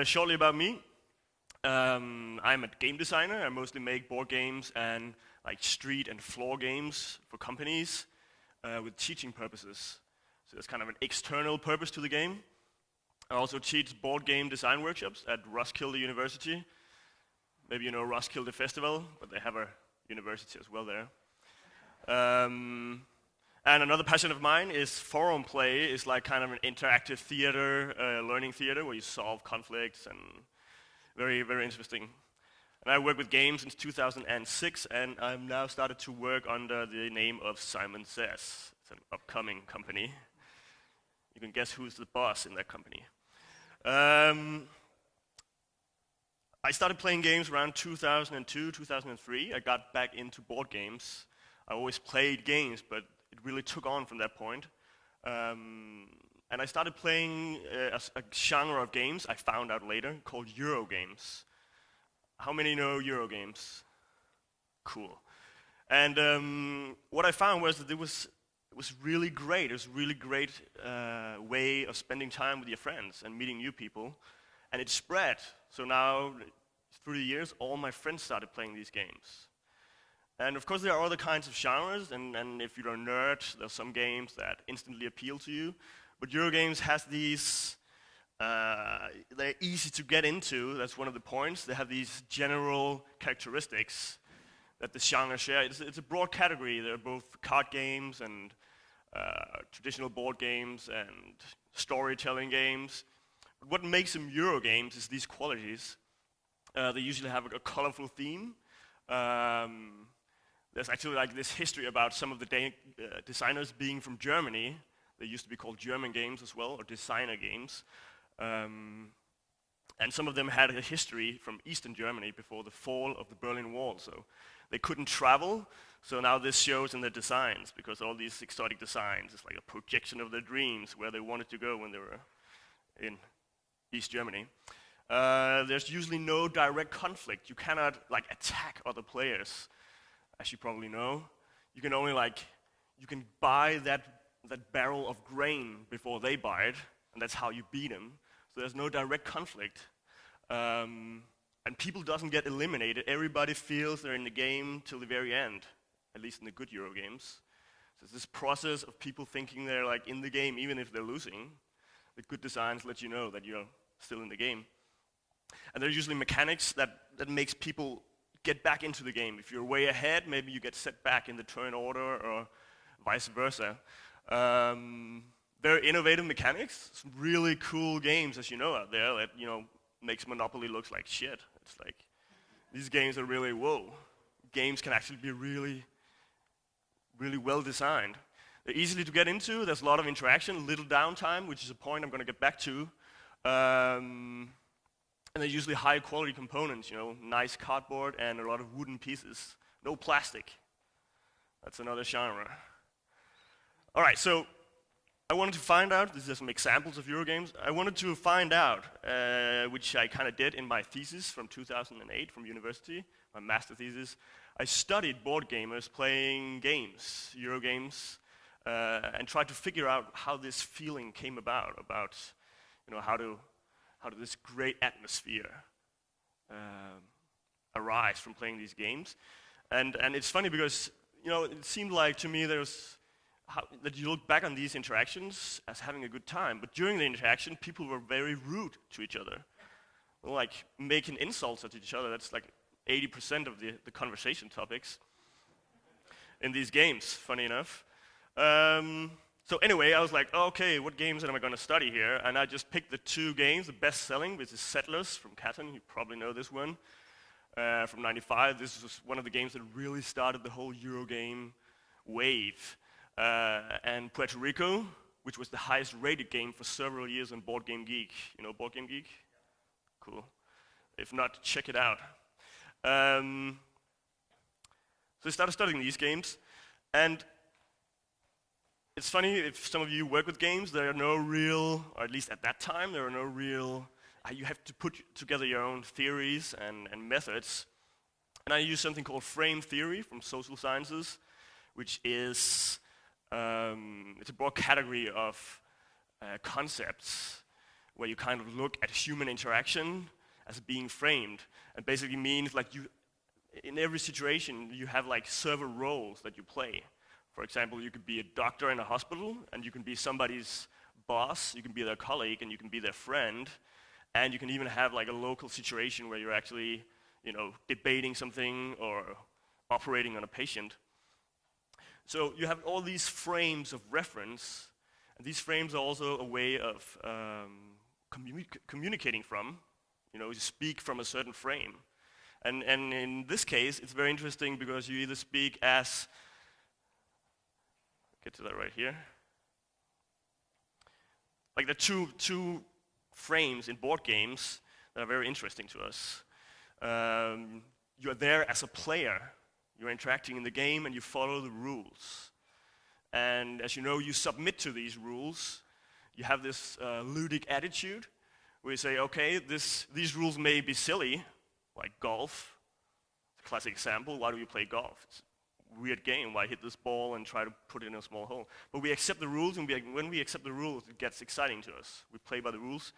Shortly about me. I'm a game designer. I mostly make board games and like street and floor games for companies with teaching purposes. So there's kind of an external purpose to the game. I also teach board game design workshops at Roskilde University. Maybe you know Roskilde Festival, but they have a university as well there. And another passion of mine is forum play. It's like kind of an interactive theater, learning theater, where you solve conflicts, and very, very interesting. And I work with games since 2006, and I've now started to work under the name of Simon Says. It's an upcoming company. You can guess who's the boss in that company. I started playing games around 2002, 2003. I got back into board games. I always played games, but it really took on from that point. And I started playing a genre of games I found out later called eurogames. How many know eurogames? Cool. And what I found was that it was really great. It was a really great way of spending time with your friends and meeting new people. And it spread. So now, through the years, all my friends started playing these games. And of course, there are other kinds of genres, and if you're a nerd, there's some games that instantly appeal to you. But Eurogames has these, they're easy to get into, that's one of the points. They have these general characteristics that the genre share. It's a broad category. There are both card games and traditional board games and storytelling games. But what makes them Eurogames is these qualities. They usually have a colorful theme. There's actually like this history about some of the designers being from Germany. They used to be called German games as well, or designer games. And some of them had a history from Eastern Germany before the fall of the Berlin Wall. So they couldn't travel. So now this shows in their designs, because all these exotic designs is like a projection of their dreams, where they wanted to go when they were in East Germany. There's usually no direct conflict. You cannot like attack other players. As you probably know, you can only you can buy that barrel of grain before they buy it, and that's how you beat them. So there's no direct conflict, and people doesn't get eliminated. Everybody feels they're in the game till the very end, at least in the good Euro games. So it's this process of people thinking they're like in the game even if they're losing. The good designs let you know that you're still in the game, and there are usually mechanics that makes people get back into the game. If you're way ahead, maybe you get set back in the turn order, or vice versa. Very innovative mechanics. Some really cool games, as you know, out there that makes Monopoly look like shit. It's like these games are really whoa. Games can actually be really, really well designed. They're easily to get into. There's a lot of interaction, little downtime, which is a point I'm going to get back to. And they're usually high quality components, nice cardboard and a lot of wooden pieces. No plastic. That's another genre. All right, so I wanted to find out, these are some examples of Eurogames. I wanted to find out, which I kind of did in my thesis from 2008 from university, my master thesis. I studied board gamers playing games, Eurogames, and tried to figure out how this feeling came about how did this great atmosphere arise from playing these games. And it's funny because, it seemed like to me that you look back on these interactions as having a good time, but during the interaction, people were very rude to each other. Like making insults at each other. That's like 80% of the conversation topics in these games, funny enough. So anyway, I was like, okay, what games am I going to study here? And I just picked the two games, the best-selling, which is Settlers from Catan. You probably know this one. From '95, this was one of the games that really started the whole Eurogame wave. And Puerto Rico, which was the highest-rated game for several years on Board Game Geek. You know Board Game Geek? Cool. If not, check it out. So I started studying these games, and it's funny, if some of you work with games, there are no real, or at least at that time, there are no real, you have to put together your own theories and methods. And I use something called frame theory from social sciences, which is, it's a broad category of concepts where you kind of look at human interaction as being framed. And basically means like in every situation, you have like several roles that you play. For example, you could be a doctor in a hospital, and you can be somebody's boss, you can be their colleague, and you can be their friend, and you can even have like a local situation where you're actually, debating something or operating on a patient. So you have all these frames of reference, and these frames are also a way of communicating from. You speak from a certain frame. And in this case, it's very interesting because you either speak as, get to that right here, like the two frames in board games that are very interesting to us. You're there as a player. You're interacting in the game and you follow the rules. And as you know, you submit to these rules. You have this ludic attitude where you say, okay, these rules may be silly, like golf. It's a classic example. Why do we play golf? It's a weird game. Why hit this ball and try to put it in a small hole? But we accept the rules, and when we accept the rules, it gets exciting to us. We play by the rules.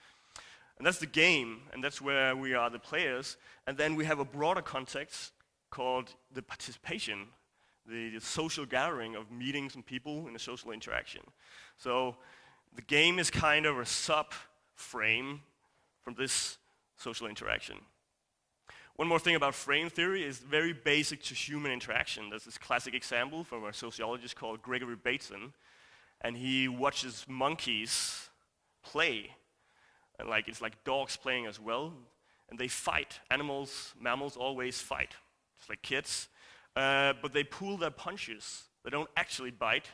And that's the game, and that's where we are the players. And then we have a broader context called the participation, the social gathering of meeting some people in a social interaction. So the game is kind of a sub-frame from this social interaction. One more thing about frame theory is very basic to human interaction. There's this classic example from a sociologist called Gregory Bateson, and he watches monkeys play. And it's like dogs playing as well, and they fight. Mammals always fight, just like kids. But they pull their punches. They don't actually bite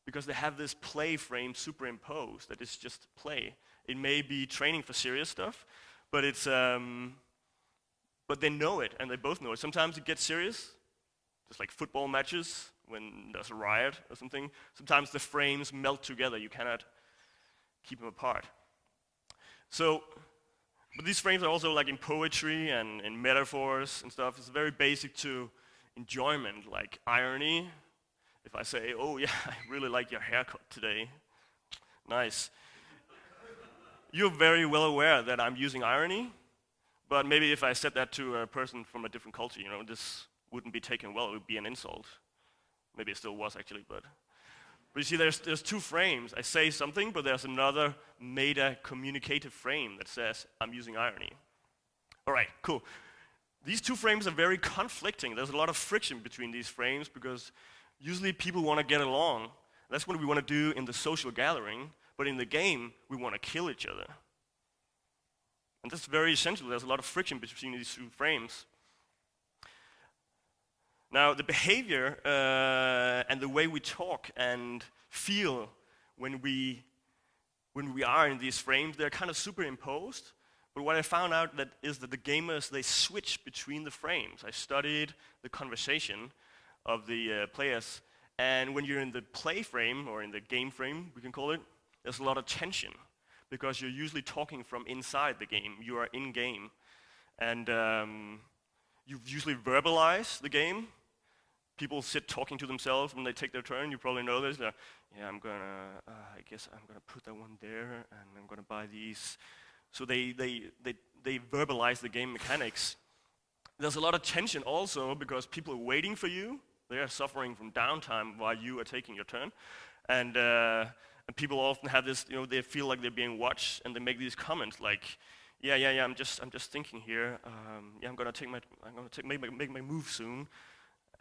because they have this play frame superimposed that is just play. It may be training for serious stuff, but it's but they know it, and they both know it. Sometimes it gets serious, just like football matches when there's a riot or something. Sometimes the frames melt together. You cannot keep them apart. So, but these frames are also like in poetry and in metaphors and stuff. It's very basic to enjoyment, like irony. If I say, oh yeah, I really like your haircut today. Nice. You're very well aware that I'm using irony, but maybe if I said that to a person from a different culture, this wouldn't be taken well. It would be an insult. Maybe it still was actually, but you see, there's two frames. I say something, but there's another meta-communicative frame that says I'm using irony. All right, cool. These two frames are very conflicting. There's a lot of friction between these frames because usually people want to get along. That's what we want to do in the social gathering, but in the game, we want to kill each other. And that's very essential. There's a lot of friction between these two frames. Now, the behavior and the way we talk and feel when we are in these frames, they're kind of superimposed. But what I found out is that the gamers, they switch between the frames. I studied the conversation of the players. And when you're in the play frame, or in the game frame, we can call it, there's a lot of tension. Because you're usually talking from inside the game. You are in-game. And you usually verbalize the game. People sit talking to themselves when they take their turn. You probably know this. Yeah, I guess I'm gonna put that one there, and I'm gonna buy these. So they verbalize the game mechanics. There's a lot of tension also because people are waiting for you. They are suffering from downtime while you are taking your turn, and people often have this. They feel like they're being watched, and they make these comments like, "Yeah, I'm just thinking here. I'm gonna make my move soon."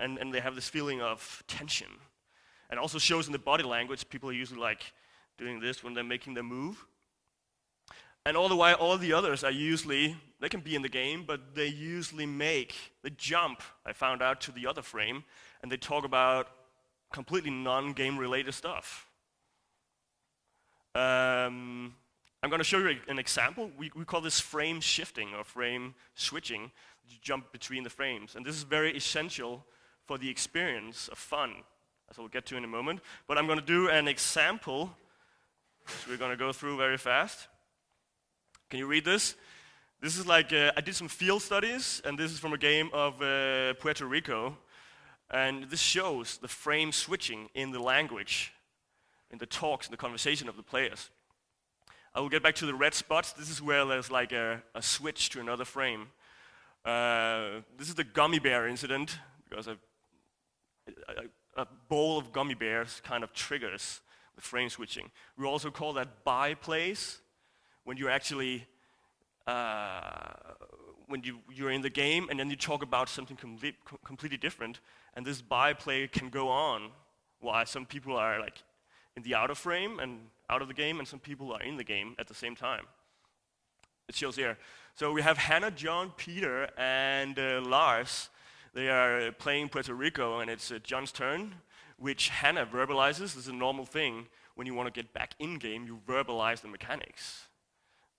And they have this feeling of tension. And also shows in the body language, people are usually like doing this when they're making their move. And all the while, all the others are usually, they can be in the game, but they usually they jump, I found out, to the other frame, and they talk about completely non-game related stuff. I'm going to show you an example. We call this frame shifting or frame switching. You jump between the frames. And this is very essential for the experience of fun, as I'll get to in a moment. But I'm going to do an example, which we're going to go through very fast. Can you read this? This is like, I did some field studies, and this is from a game of Puerto Rico. And this shows the frame switching in the language, in the talks, in the conversation of the players. I will get back to the red spots. This is where there's like a switch to another frame. This is the gummy bear incident, because a bowl of gummy bears kind of triggers the frame switching. We also call that by plays, when you're actually, when you're in the game and then you talk about something completely different, and this by play can go on while some people are like in the outer frame and out of the game, and some people are in the game at the same time. It shows here. So we have Hannah, John, Peter, and Lars. They are playing Puerto Rico, and it's John's turn, which Hannah verbalizes. This is a normal thing. When you want to get back in-game, you verbalize the mechanics.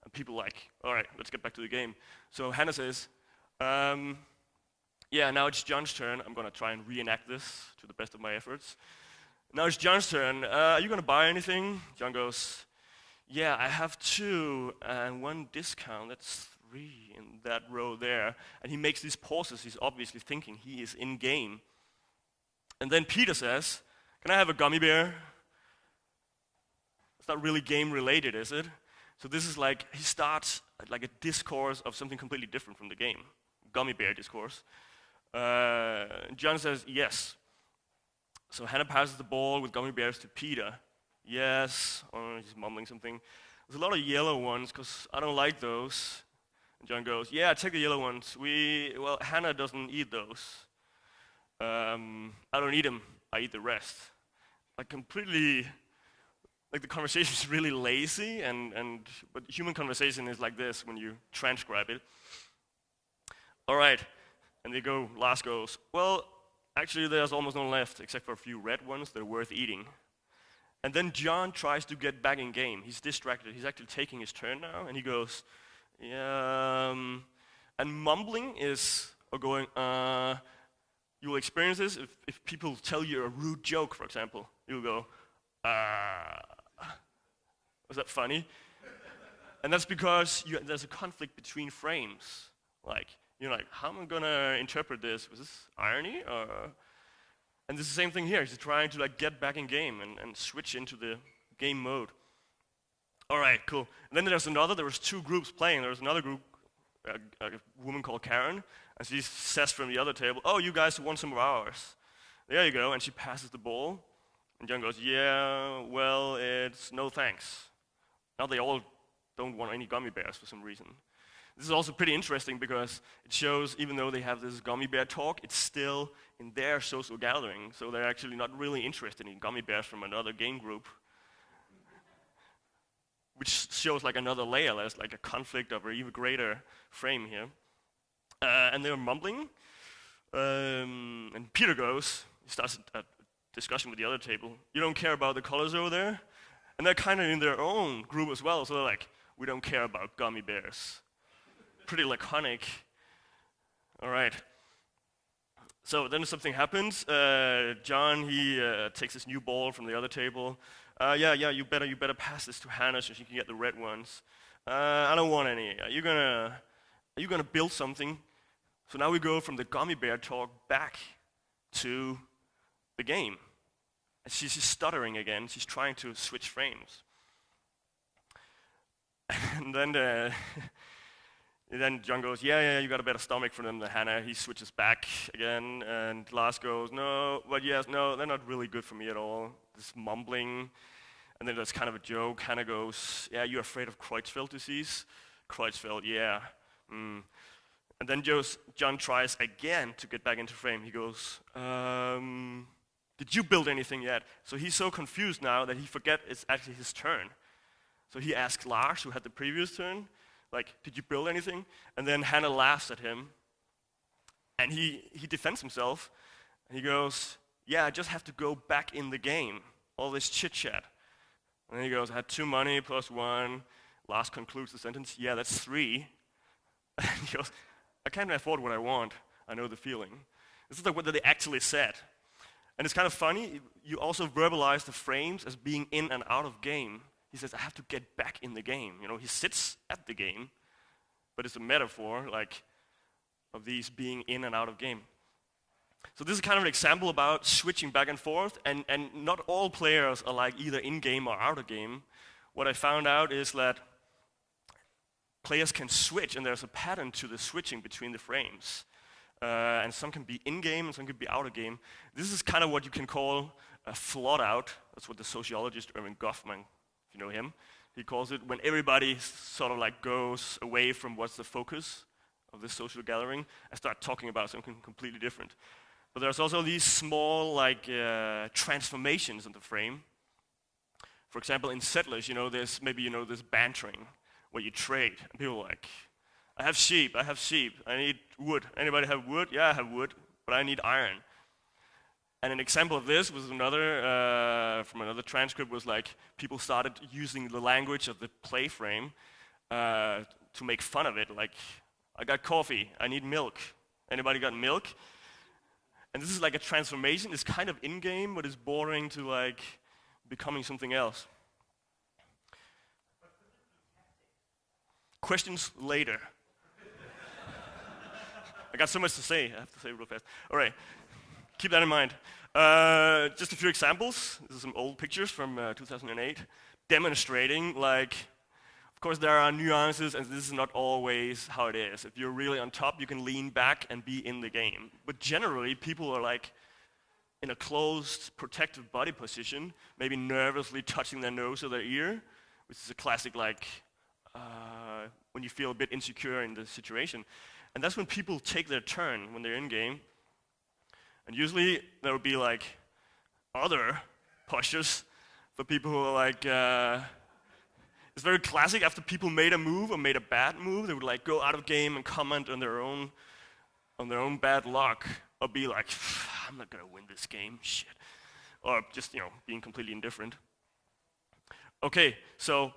And people are like, all right, let's get back to the game. So Hannah says, yeah, now it's John's turn. I'm going to try and reenact this to the best of my efforts. Now it's John's turn. Are you going to buy anything? John goes, yeah, I have 2 and 1 discount. That's 3 in that row there. And he makes these pauses. He's obviously thinking he is in-game. And then Peter says, can I have a gummy bear? It's not really game-related, is it? So this is like, he starts like a discourse of something completely different from the game. Gummy bear discourse. John says, yes. So Hannah passes the ball with gummy bears to Peter. Yes, or he's mumbling something. There's a lot of yellow ones, because I don't like those. And John goes, yeah, take the yellow ones. Well, Hannah doesn't eat those. I don't eat them, I eat the rest. Like completely, like the conversation is really lazy, but human conversation is like this when you transcribe it. All right, and Lars goes, well, actually there's almost none left, except for a few red ones that are worth eating. And then John tries to get back in game. He's distracted. He's actually taking his turn now, and he goes, yeah, and mumbling is, or going, you will experience this if people tell you a rude joke, for example. You'll go, was that funny? And that's because there's a conflict between frames. Like, you're like, how am I gonna interpret this? Was this irony? And it's the same thing here. He's trying to like get back in game and switch into the game mode. All right, cool. And then there was 2 groups playing. There was another group, a woman called Karen, and she says from the other table, oh, you guys want some of ours. There you go, and she passes the ball. And John goes, yeah, well, it's no thanks. Now they all don't want any gummy bears for some reason. This is also pretty interesting because it shows, even though they have this gummy bear talk, it's still in their social gathering, so they're actually not really interested in gummy bears from another game group, which shows like another layer. There's like a conflict of an even greater frame here. And they're mumbling, and Peter he starts a discussion with the other table. You don't care about the colors over there? And they're kind of in their own group as well, so they're like, we don't care about gummy bears. Pretty laconic. All right. So then something happens. John, he takes this new ball from the other table. Yeah, you better pass this to Hannah so she can get the red ones. I don't want any. Are you gonna build something? So now we go from the gummy bear talk back to the game. And she's stuttering again. She's trying to switch frames. And then John goes, yeah, you got a better stomach for them than Hannah. He switches back again, and Lars goes, no, they're not really good for me at all. This mumbling, and then there's kind of a joke. Hannah goes, yeah, you're afraid of Creutzfeldt disease? Creutzfeldt, yeah. And then John tries again to get back into frame. He goes, did you build anything yet? So he's so confused now that he forgets it's actually his turn. So he asks Lars, who had the previous turn, like, did you build anything? And then Hannah laughs at him, and he defends himself, and he goes, yeah, I just have to go back in the game, all this chit-chat. And then he goes, I had 2 money plus 1. Lars concludes the sentence, yeah, that's 3. And he goes, I can't afford what I want. I know the feeling. This is what they actually said. And it's kind of funny, you also verbalize the frames as being in and out of game. He says, I have to get back in the game. You know, he sits at the game, but it's a metaphor, like, of these being in and out of game. So this is kind of an example about switching back and forth, and not all players are like either in game or out of game. what I found out is that players can switch, and there's a pattern to the switching between the frames. And some can be in-game, and some can be out-of-game. This is kind of what you can call a flood out. That's what the sociologist Erving Goffman, if you know him, he calls it, when everybody sort of like goes away from what's the focus of this social gathering and start talking about something completely different. But there's also these small like transformations in the frame. For example, in Settlers, there's maybe this bantering where you trade, and people are like, I have sheep, I need wood. Anybody have wood? Yeah, I have wood, but I need iron. And an example of this was from another transcript was like, people started using the language of the play frame to make fun of it, like, I got coffee, I need milk. Anybody got milk? And this is like a transformation. It's kind of in-game, but it's bordering to like becoming something else. Questions later. I got so much to say. I have to say it real fast. All right, keep that in mind. Just a few examples. This is some old pictures from 2008, demonstrating like, of course there are nuances, and this is not always how it is. If you're really on top, you can lean back and be in the game. But generally, people are like in a closed, protective body position, maybe nervously touching their nose or their ear, which is a classic like, when you feel a bit insecure in the situation. And that's when people take their turn when they're in game. And usually there will be like other postures for people who are like, it's very classic. After people made a move or made a bad move, they would like go out of game and comment on their own bad luck, or be like, I'm not gonna win this game, shit. Or just, being completely indifferent. Okay, so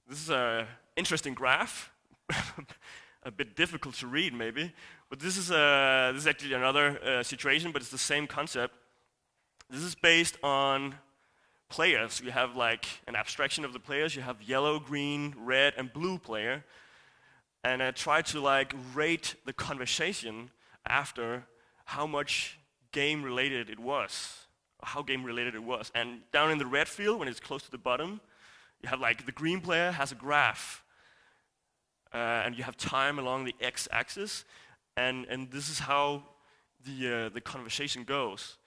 this is an interesting graph, a bit difficult to read maybe, but this is actually another situation, but it's the same concept. This is based on players. You have like an abstraction of the players. You have yellow, green, red, and blue player, and I try to like rate the conversation after how much game-related it was, or how game-related it was. And down in the red field, when it's close to the bottom, you have like the green player has a graph, and you have time along the x-axis, and this is how the conversation goes.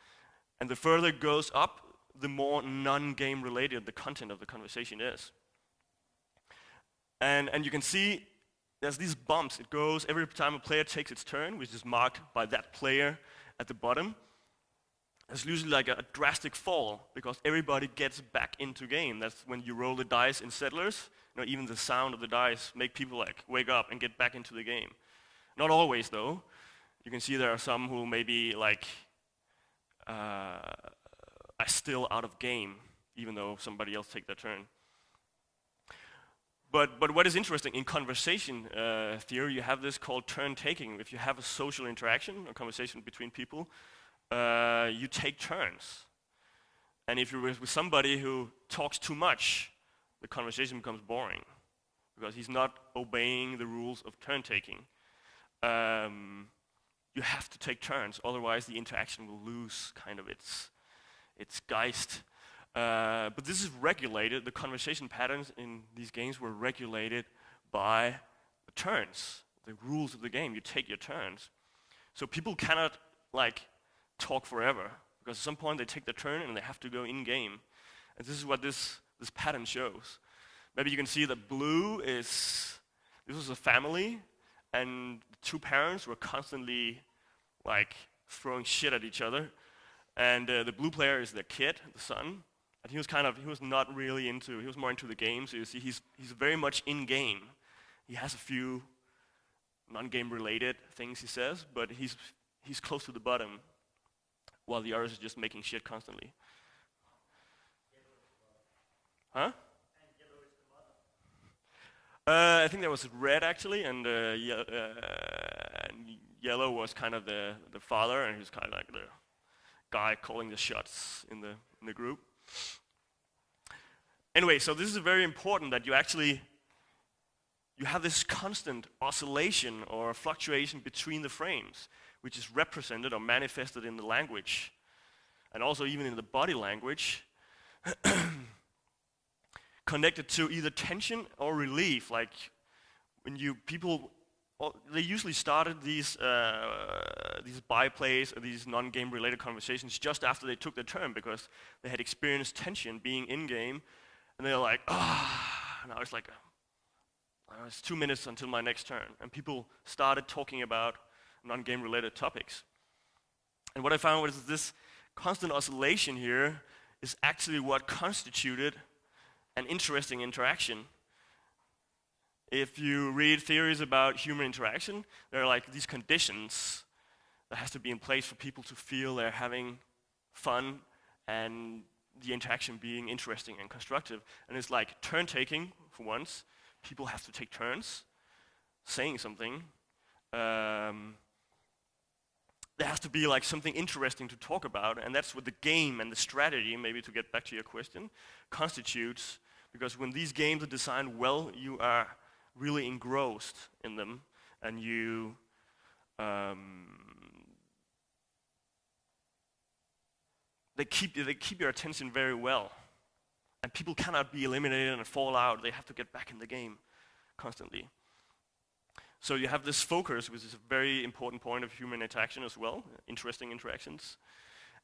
And the further it goes up, the more non-game related the content of the conversation is. And you can see there's these bumps. It goes every time a player takes its turn, which is marked by that player at the bottom. There's usually like a drastic fall, because everybody gets back into game. That's when you roll the dice in Settlers. Even the sound of the dice make people like wake up and get back into the game. Not always though. You can see there are some who maybe like are still out of game, even though somebody else take their turn. But what is interesting, in conversation theory, you have this called turn taking. If you have a social interaction, a conversation between people, you take turns. And if you're with somebody who talks too much, the conversation becomes boring, because he's not obeying the rules of turn taking. You have to take turns, otherwise the interaction will lose kind of its geist. But this is regulated. The conversation patterns in these games were regulated by the turns, the rules of the game. You take your turns. So people cannot like talk forever, because at some point they take their turn and they have to go in game. And this is what this pattern shows. Maybe you can see that blue this was a family, and the two parents were constantly like throwing shit at each other. And the blue player is the kid, the son. And he was not really he was more into the game. So you see he's very much in game. He has a few non-game related things he says, but he's close to the bottom, while the others are just making shit constantly. Huh? I think there was red actually, and yellow was kind of the father, and he was kind of like the guy calling the shots in the group. Anyway, so this is very important that you have this constant oscillation or fluctuation between the frames, which is represented or manifested in the language, and also even in the body language. connected to either tension or relief. Like when they usually started these byplays or these non-game related conversations just after they took their turn because they had experienced tension being in-game, and they're like, now it's like, it's 2 minutes until my next turn, and people started talking about non-game related topics. And what I found was this constant oscillation here is actually what constituted an interesting interaction. If you read theories about human interaction, there are like these conditions that has to be in place for people to feel they're having fun and the interaction being interesting and constructive. And it's like turn taking, for once. People have to take turns saying something. There has to be like something interesting to talk about, and that's what the game and the strategy, maybe to get back to your question, constitutes. Because when these games are designed well, you are really engrossed in them, and you they keep your attention very well, and people cannot be eliminated and fall out. They have to get back in the game constantly. So you have this focus, which is a very important point of human interaction as well, interesting interactions.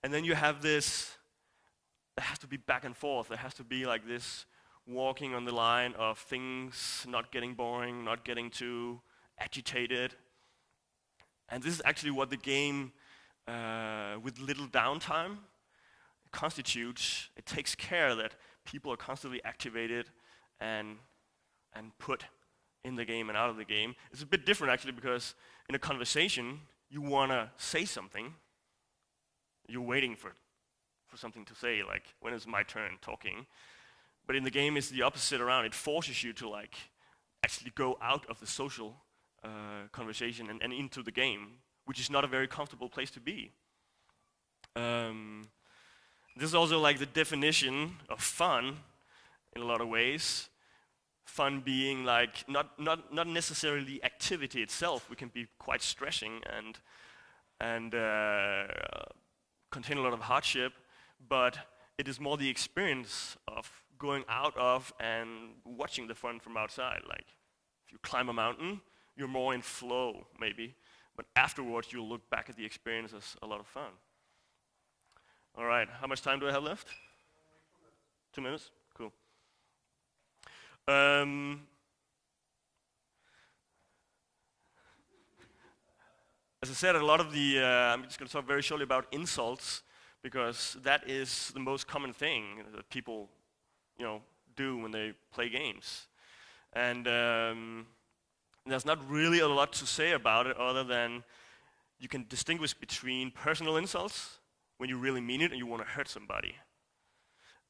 And then you have this, there has to be back and forth. There has to be like this walking on the line of things not getting boring, not getting too agitated. And this is actually what the game, with little downtime, constitutes. It takes care that people are constantly activated and put in the game and out of the game. It's a bit different actually, because in a conversation, you want to say something. You're waiting for something to say, like, when is my turn talking? But in the game, it's the opposite around. It forces you to like actually go out of the social conversation and into the game, which is not a very comfortable place to be. This is also like the definition of fun in a lot of ways. Fun being like not necessarily the activity itself, which can be quite stressing and contain a lot of hardship, but it is more the experience of going out of and watching the fun from outside. Like if you climb a mountain, you're more in flow maybe, but afterwards you'll look back at the experience as a lot of fun. All right, how much time do I have left? 2 minutes? Cool. As I said, a lot of the, I'm just going to talk very shortly about insults, because that is the most common thing that people, do when they play games. And there's not really a lot to say about it other than you can distinguish between personal insults, when you really mean it and you want to hurt somebody,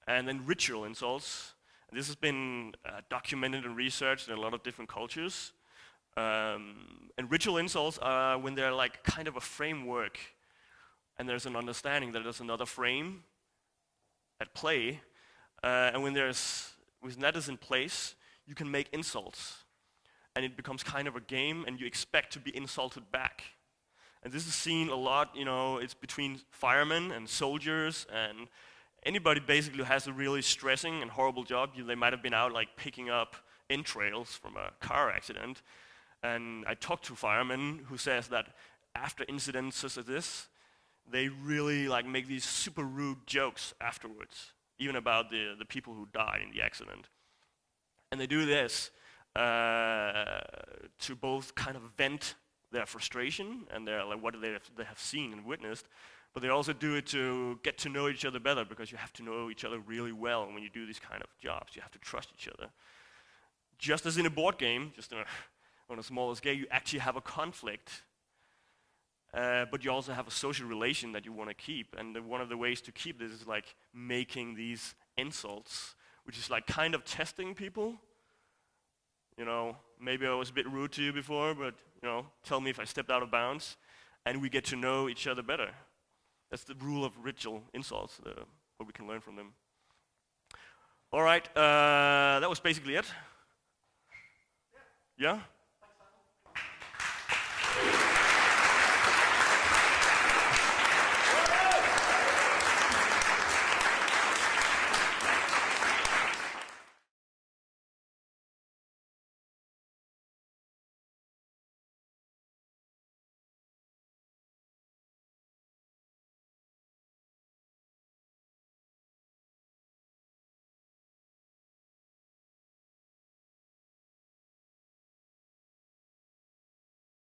and then ritual insults. This has been documented and researched in a lot of different cultures. And ritual insults are when they're like kind of a framework, and there's an understanding that there's another frame at play. And when that is in place, you can make insults, and it becomes kind of a game, and you expect to be insulted back. And this is seen a lot, it's between firemen and soldiers and anybody basically who has a really stressing and horrible job. They might have been out like picking up entrails from a car accident. And I talked to firemen who says that after incidents such as this, they really like make these super rude jokes afterwards, even about the people who died in the accident. And they do this to both kind of vent their frustration and their like what they have seen and witnessed, but they also do it to get to know each other better, because you have to know each other really well when you do these kind of jobs. You have to trust each other. Just as in a board game, just on a smaller scale, you actually have a conflict, but you also have a social relation that you want to keep. And one of the ways to keep this is like making these insults, which is like kind of testing people. Maybe I was a bit rude to you before, but tell me if I stepped out of bounds, and we get to know each other better. That's the rule of ritual insults, what we can learn from them. All right, that was basically it. Yeah?